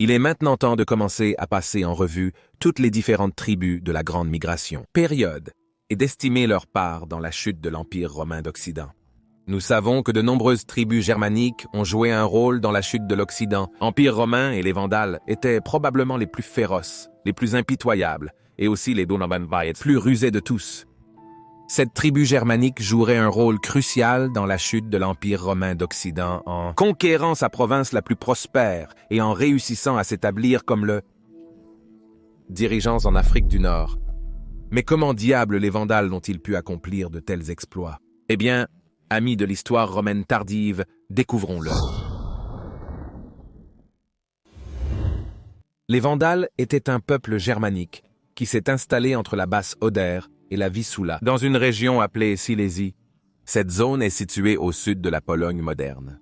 Il est maintenant temps de commencer à passer en revue toutes les différentes tribus de la Grande Migration, période, et d'estimer leur part dans la chute de l'Empire romain d'Occident. Nous savons que de nombreuses tribus germaniques ont joué un rôle dans la chute de l'Occident. L'Empire romain et les Vandales étaient probablement les plus féroces, les plus impitoyables, et aussi les Donauwörth plus rusés de tous. Cette tribu germanique jouerait un rôle crucial dans la chute de l'Empire romain d'Occident en conquérant sa province la plus prospère et en réussissant à s'établir comme le dirigeant en Afrique du Nord. Mais comment diable les Vandales ont-ils pu accomplir de tels exploits? Eh bien, amis de l'histoire romaine tardive, découvrons-le. Les Vandales étaient un peuple germanique qui s'est installé entre la basse Oder et la Vistula, dans une région appelée Silésie. Cette zone est située au sud de la Pologne moderne.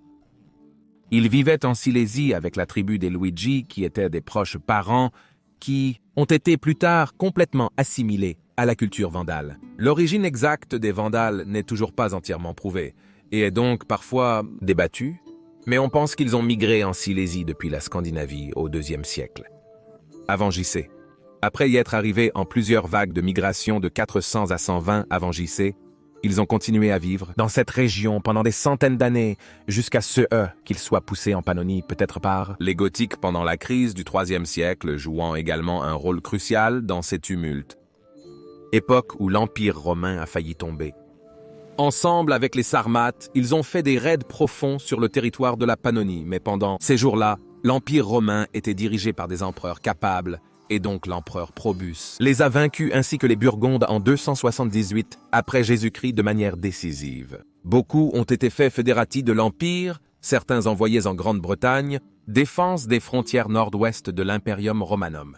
Ils vivaient en Silésie avec la tribu des Luigi, qui étaient des proches parents, qui ont été plus tard complètement assimilés à la culture vandale. L'origine exacte des Vandales n'est toujours pas entièrement prouvée, et est donc parfois débattue, mais on pense qu'ils ont migré en Silésie depuis la Scandinavie au IIe siècle, avant JC. Après y être arrivés en plusieurs vagues de migration de 400 à 120 avant JC, ils ont continué à vivre dans cette région pendant des centaines d'années, jusqu'à ce qu'ils soient poussés en Pannonie, peut-être par les Gothiques pendant la crise du IIIe siècle, jouant également un rôle crucial dans ces tumultes. Époque où l'Empire romain a failli tomber. Ensemble avec les Sarmates, ils ont fait des raids profonds sur le territoire de la Pannonie, mais pendant ces jours-là, l'Empire romain était dirigé par des empereurs capables, et donc l'empereur Probus les a vaincus ainsi que les Burgondes en 278 après Jésus-Christ de manière décisive. Beaucoup ont été faits fédérati de l'Empire, certains envoyés en Grande-Bretagne, défense des frontières nord-ouest de l'Imperium Romanum.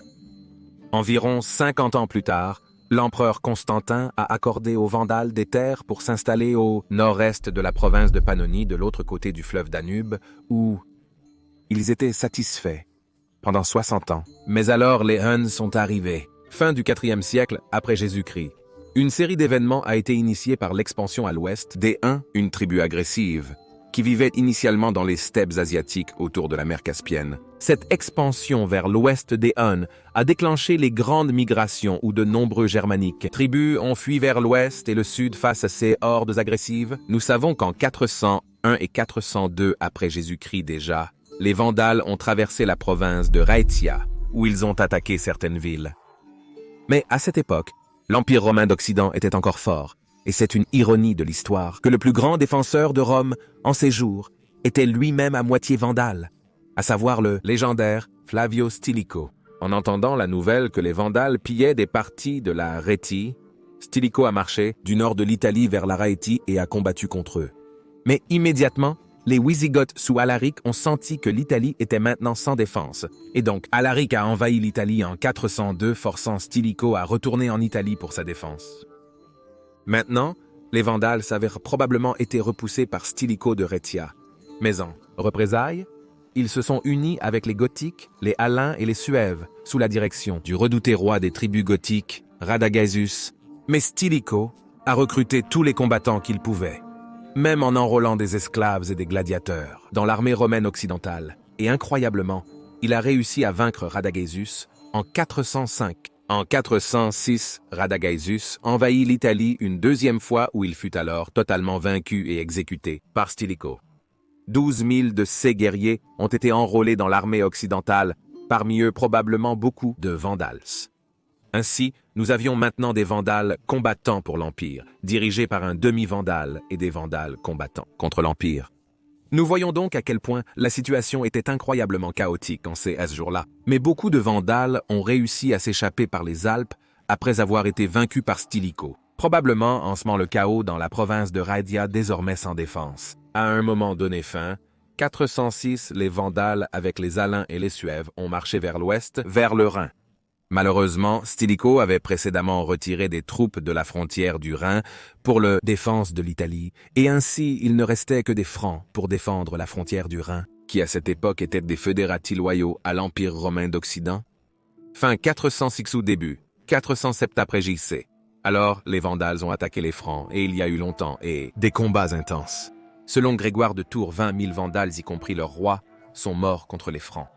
Environ 50 ans plus tard, l'empereur Constantin a accordé aux Vandales des terres pour s'installer au nord-est de la province de Pannonie, de l'autre côté du fleuve Danube, où ils étaient satisfaits pendant 60 ans. Mais alors les Huns sont arrivés, fin du IVe siècle après Jésus-Christ. Une série d'événements a été initiée par l'expansion à l'ouest des Huns, une tribu agressive, qui vivait initialement dans les steppes asiatiques autour de la mer Caspienne. Cette expansion vers l'ouest des Huns a déclenché les grandes migrations où de nombreux germaniques tribus ont fui vers l'ouest et le sud face à ces hordes agressives. Nous savons qu'en 401 et 402 après Jésus-Christ déjà, les Vandales ont traversé la province de Raetia, où ils ont attaqué certaines villes. Mais à cette époque, l'Empire romain d'Occident était encore fort, et c'est une ironie de l'histoire que le plus grand défenseur de Rome en ces jours était lui-même à moitié vandale, à savoir le légendaire Flavio Stilicho. En entendant la nouvelle que les Vandales pillaient des parties de la Rhétie, Stilicho a marché du nord de l'Italie vers la Rhétie et a combattu contre eux. Mais immédiatement, les Wisigoths sous Alaric ont senti que l'Italie était maintenant sans défense, et donc Alaric a envahi l'Italie en 402, forçant Stilicho à retourner en Italie pour sa défense. Maintenant, les Vandales s'avèrent probablement été repoussés par Stilicho de Rhétia. Mais en représailles, ils se sont unis avec les Gothiques, les Alains et les Suèves, sous la direction du redouté roi des tribus gothiques, Radagaisus. Mais Stilicho a recruté tous les combattants qu'il pouvait, même en enrôlant des esclaves et des gladiateurs dans l'armée romaine occidentale. Et incroyablement, il a réussi à vaincre Radagaisus en 405. En 406, Radagaisus envahit l'Italie une deuxième fois où il fut alors totalement vaincu et exécuté par Stilicho. 12 000 de ces guerriers ont été enrôlés dans l'armée occidentale, parmi eux probablement beaucoup de Vandales. Ainsi, nous avions maintenant des Vandales combattants pour l'Empire, dirigés par un demi-Vandale et des Vandales combattants contre l'Empire. Nous voyons donc à quel point la situation était incroyablement chaotique à ce jour-là. Mais beaucoup de Vandales ont réussi à s'échapper par les Alpes après avoir été vaincus par Stilicho, probablement en semant le chaos dans la province de Raetia désormais sans défense. À un moment donné fin, 406, les Vandales avec les Alains et les Suèves ont marché vers l'ouest, vers le Rhin. Malheureusement, Stilicho avait précédemment retiré des troupes de la frontière du Rhin pour la défense de l'Italie, et ainsi il ne restait que des Francs pour défendre la frontière du Rhin, qui à cette époque étaient des fédérati loyaux à l'Empire romain d'Occident. Fin 406 ou début 407 après JC. Alors, les Vandales ont attaqué les Francs, et il y a eu longtemps, et des combats intenses. Selon Grégoire de Tours, 20 000 Vandales, y compris leur roi, sont morts contre les Francs.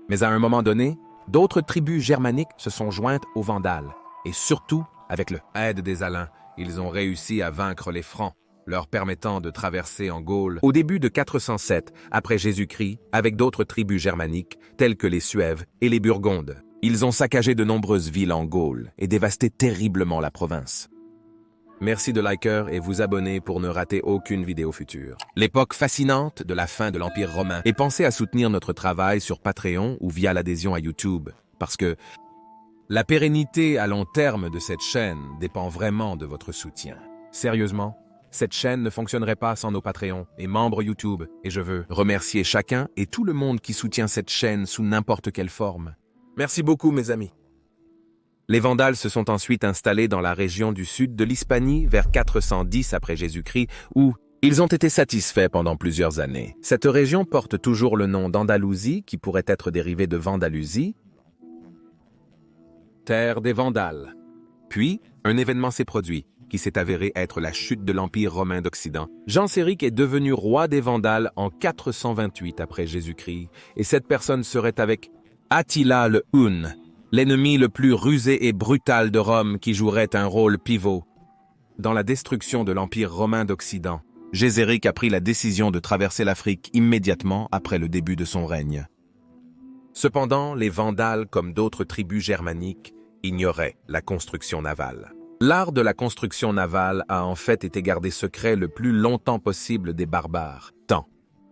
Mais à un moment donné, d'autres tribus germaniques se sont jointes aux Vandales, et surtout, avec l'aide des Alains, ils ont réussi à vaincre les Francs, leur permettant de traverser en Gaule au début de 407 après Jésus-Christ avec d'autres tribus germaniques telles que les Suèves et les Burgondes. Ils ont saccagé de nombreuses villes en Gaule et dévasté terriblement la province. Merci de liker et vous abonner pour ne rater aucune vidéo future. L'époque fascinante de la fin de l'Empire romain. Et pensez à soutenir notre travail sur Patreon ou via l'adhésion à YouTube, parce que la pérennité à long terme de cette chaîne dépend vraiment de votre soutien. Sérieusement, cette chaîne ne fonctionnerait pas sans nos Patreons et membres YouTube, et je veux remercier chacun et tout le monde qui soutient cette chaîne sous n'importe quelle forme. Merci beaucoup, mes amis. Les Vandales se sont ensuite installés dans la région du sud de l'Hispanie vers 410 après Jésus-Christ, où ils ont été satisfaits pendant plusieurs années. Cette région porte toujours le nom d'Andalousie, qui pourrait être dérivé de Vandalusie, terre des Vandales. Puis, un événement s'est produit, qui s'est avéré être la chute de l'Empire romain d'Occident. Genséric est devenu roi des Vandales en 428 après Jésus-Christ, et cette personne serait avec Attila le Hun, l'ennemi le plus rusé et brutal de Rome qui jouerait un rôle pivot. Dans la destruction de l'Empire romain d'Occident, Genséric a pris la décision de traverser l'Afrique immédiatement après le début de son règne. Cependant, les Vandales, comme d'autres tribus germaniques, ignoraient la construction navale. L'art de la construction navale a en fait été gardé secret le plus longtemps possible des barbares.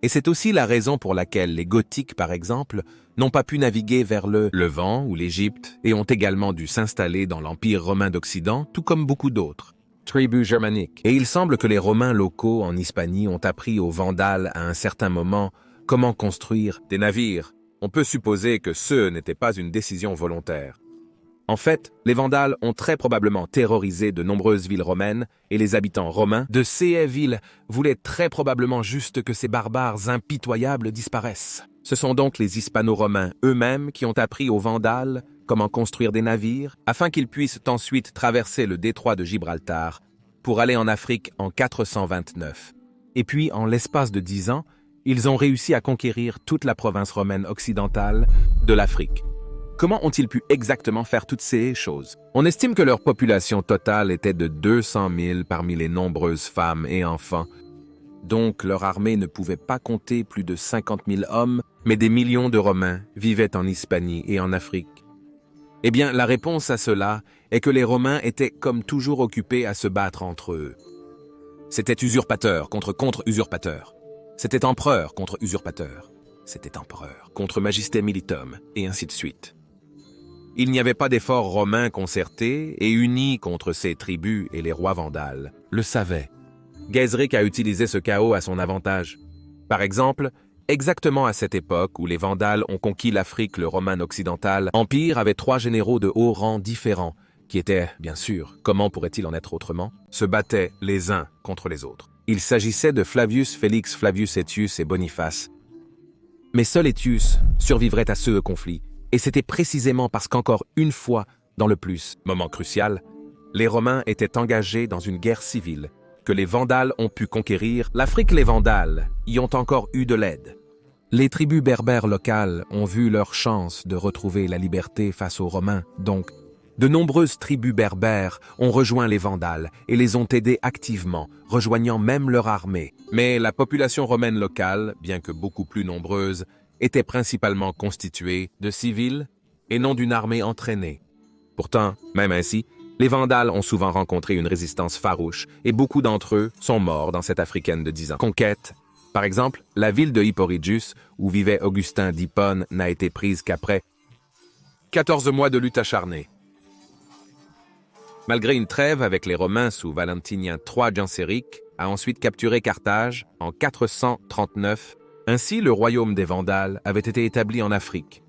Et c'est aussi la raison pour laquelle les Gothiques, par exemple, n'ont pas pu naviguer vers le Levant ou l'Égypte et ont également dû s'installer dans l'Empire romain d'Occident, tout comme beaucoup d'autres tribus germaniques. Et il semble que les Romains locaux en Hispanie ont appris aux Vandales à un certain moment comment construire des navires. On peut supposer que ce n'était pas une décision volontaire. En fait, les Vandales ont très probablement terrorisé de nombreuses villes romaines et les habitants romains de ces villes voulaient très probablement juste que ces barbares impitoyables disparaissent. Ce sont donc les Hispano-Romains eux-mêmes qui ont appris aux Vandales comment construire des navires afin qu'ils puissent ensuite traverser le détroit de Gibraltar pour aller en Afrique en 429. Et puis, en l'espace de 10 ans, ils ont réussi à conquérir toute la province romaine occidentale de l'Afrique. Comment ont-ils pu exactement faire toutes ces choses? On estime que leur population totale était de 200 000 parmi les nombreuses femmes et enfants. Donc leur armée ne pouvait pas compter plus de 50 000 hommes, mais des millions de Romains vivaient en Hispanie et en Afrique. Eh bien, la réponse à cela est que les Romains étaient comme toujours occupés à se battre entre eux. C'était usurpateur contre contre-usurpateur. C'était empereur contre usurpateur. C'était empereur contre magisté militum, et ainsi de suite. Il n'y avait pas d'effort romain concerté et uni contre ces tribus et les rois vandales le savaient. Genséric a utilisé ce chaos à son avantage. Par exemple, exactement à cette époque où les Vandales ont conquis l'Afrique le romain occidental, Empire avait 3 généraux de haut rang différents, qui étaient, bien sûr, comment pourrait-il en être autrement, se battaient les uns contre les autres. Il s'agissait de Flavius Félix Flavius Aetius et Boniface. Mais seul Aetius survivrait à ce conflit. Et c'était précisément parce qu'encore une fois, dans le plus, moment crucial, les Romains étaient engagés dans une guerre civile, que les Vandales ont pu conquérir. L'Afrique, les Vandales y ont encore eu de l'aide. Les tribus berbères locales ont vu leur chance de retrouver la liberté face aux Romains, donc de nombreuses tribus berbères ont rejoint les Vandales et les ont aidés activement, rejoignant même leur armée. Mais la population romaine locale, bien que beaucoup plus nombreuse, était principalement constituée de civils et non d'une armée entraînée. Pourtant, même ainsi, les Vandales ont souvent rencontré une résistance farouche et beaucoup d'entre eux sont morts dans cette africaine de 10 ans. Conquête. Par exemple, la ville de Hipporygius, où vivait Augustin d'Hippone, n'a été prise qu'après 14 mois de lutte acharnée. Malgré une trêve avec les Romains sous Valentinien III Genséric, a ensuite capturé Carthage en 439. Ainsi, le royaume des Vandales avait été établi en Afrique.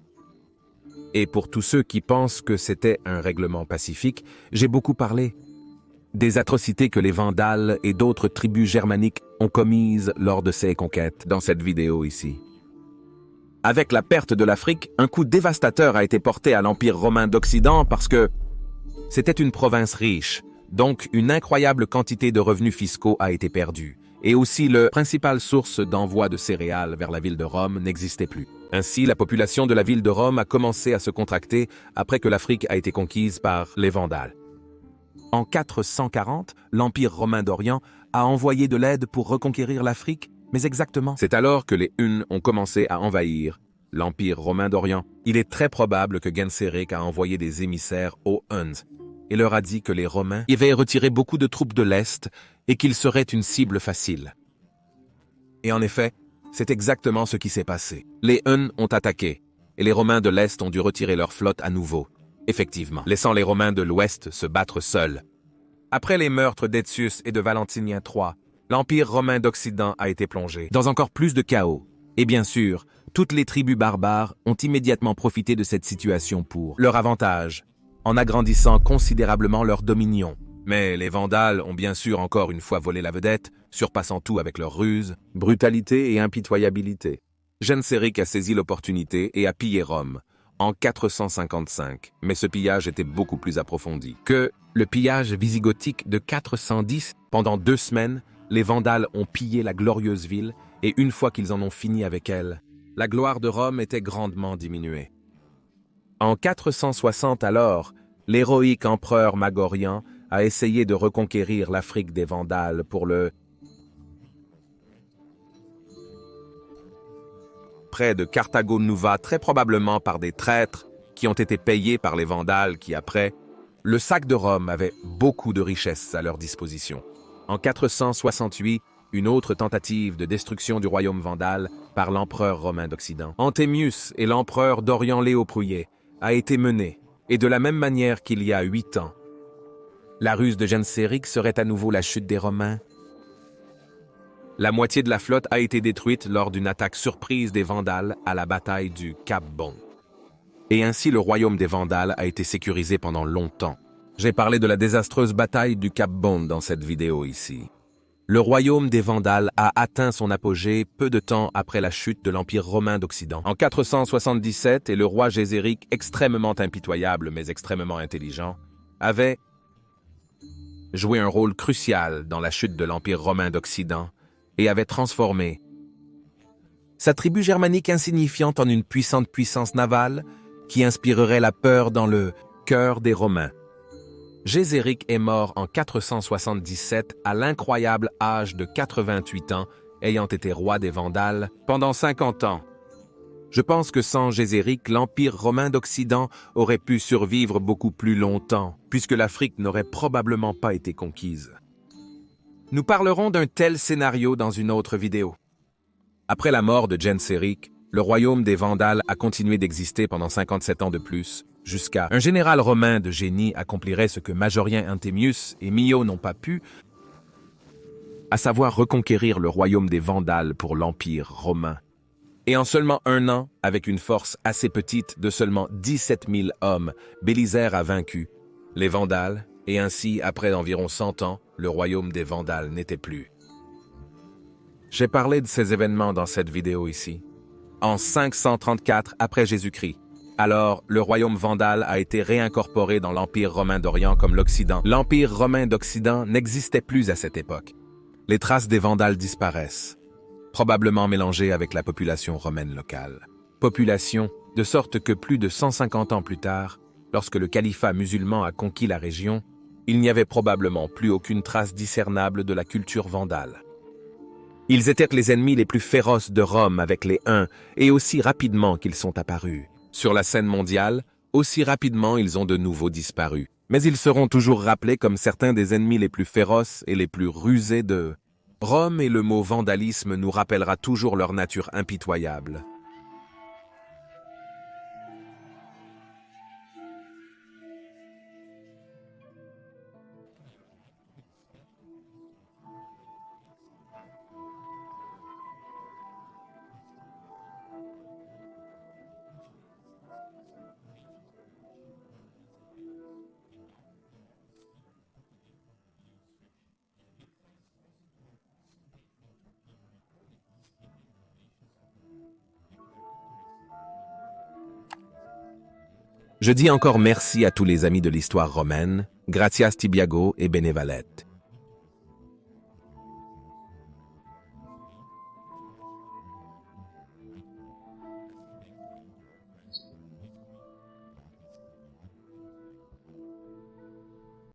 Et pour tous ceux qui pensent que c'était un règlement pacifique, j'ai beaucoup parlé des atrocités que les Vandales et d'autres tribus germaniques ont commises lors de ces conquêtes dans cette vidéo ici. Avec la perte de l'Afrique, un coup dévastateur a été porté à l'Empire romain d'Occident parce que c'était une province riche, donc une incroyable quantité de revenus fiscaux a été perdue. Et aussi, la principale source d'envoi de céréales vers la ville de Rome n'existait plus. Ainsi, la population de la ville de Rome a commencé à se contracter après que l'Afrique a été conquise par les Vandales. En 440, l'Empire romain d'Orient a envoyé de l'aide pour reconquérir l'Afrique, mais exactement. C'est alors que les Huns ont commencé à envahir l'Empire romain d'Orient. Il est très probable que Genseric a envoyé des émissaires aux Huns et leur a dit que les Romains y avaient retiré beaucoup de troupes de l'Est et qu'ils seraient une cible facile. Et en effet, c'est exactement ce qui s'est passé. Les Huns ont attaqué, et les Romains de l'Est ont dû retirer leur flotte à nouveau, effectivement, laissant les Romains de l'Ouest se battre seuls. Après les meurtres d'Étius et de Valentinien III, l'Empire romain d'Occident a été plongé dans encore plus de chaos. Et bien sûr, toutes les tribus barbares ont immédiatement profité de cette situation pour leur avantage, en agrandissant considérablement leur dominion. Mais les Vandales ont bien sûr encore une fois volé la vedette, surpassant tout avec leur ruse, brutalité et impitoyabilité. Genseric a saisi l'opportunité et a pillé Rome en 455, mais ce pillage était beaucoup plus approfondi que le pillage visigothique de 410. Pendant 2 semaines, les Vandales ont pillé la glorieuse ville, et une fois qu'ils en ont fini avec elle, la gloire de Rome était grandement diminuée. En 460 alors, l'héroïque empereur Magorian a essayé de reconquérir l'Afrique des Vandales pour le près de Carthago Nova, très probablement par des traîtres qui ont été payés par les Vandales qui, après, le sac de Rome avait beaucoup de richesses à leur disposition. En 468, une autre tentative de destruction du royaume vandale par l'empereur romain d'Occident, Anthemius et l'empereur d'Orient Léoprouillet, a été menée, et de la même manière qu'il y a 8 ans. La ruse de Genseric serait à nouveau la chute des Romains. La moitié de la flotte a été détruite lors d'une attaque surprise des Vandales à la bataille du Cap Bon. Et ainsi le royaume des Vandales a été sécurisé pendant longtemps. J'ai parlé de la désastreuse bataille du Cap Bon dans cette vidéo ici. Le royaume des Vandales a atteint son apogée peu de temps après la chute de l'Empire romain d'Occident. En 477, et le roi Géséric, extrêmement impitoyable mais extrêmement intelligent, avait joué un rôle crucial dans la chute de l'Empire romain d'Occident et avait transformé sa tribu germanique insignifiante en une puissante puissance navale qui inspirerait la peur dans le cœur des Romains. Géséric est mort en 477 à l'incroyable âge de 88 ans, ayant été roi des Vandales pendant 50 ans. Je pense que sans Géséric, l'Empire romain d'Occident aurait pu survivre beaucoup plus longtemps, puisque l'Afrique n'aurait probablement pas été conquise. Nous parlerons d'un tel scénario dans une autre vidéo. Après la mort de Genseric, le royaume des Vandales a continué d'exister pendant 57 ans de plus, jusqu'à un général romain de génie accomplirait ce que Majorien Anthemius et Mio n'ont pas pu, à savoir reconquérir le royaume des Vandales pour l'Empire romain. Et en seulement 1 an, avec une force assez petite de seulement 17 000 hommes, Bélisaire a vaincu les Vandales, et ainsi, après environ 100 ans, le royaume des Vandales n'était plus. J'ai parlé de ces événements dans cette vidéo ici. En 534 après Jésus-Christ, alors le royaume vandale a été réincorporé dans l'Empire romain d'Orient comme l'Occident. L'Empire romain d'Occident n'existait plus à cette époque. Les traces des Vandales disparaissent, probablement mélangées avec la population romaine locale. Population, de sorte que plus de 150 ans plus tard, lorsque le califat musulman a conquis la région, il n'y avait probablement plus aucune trace discernable de la culture vandale. Ils étaient les ennemis les plus féroces de Rome avec les Huns, et aussi rapidement qu'ils sont apparus sur la scène mondiale, aussi rapidement ils ont de nouveau disparu. Mais ils seront toujours rappelés comme certains des ennemis les plus féroces et les plus rusés de Rome, et le mot vandalisme nous rappellera toujours leur nature impitoyable. Je dis encore merci à tous les amis de l'histoire romaine, gratias tibiago et benevalet.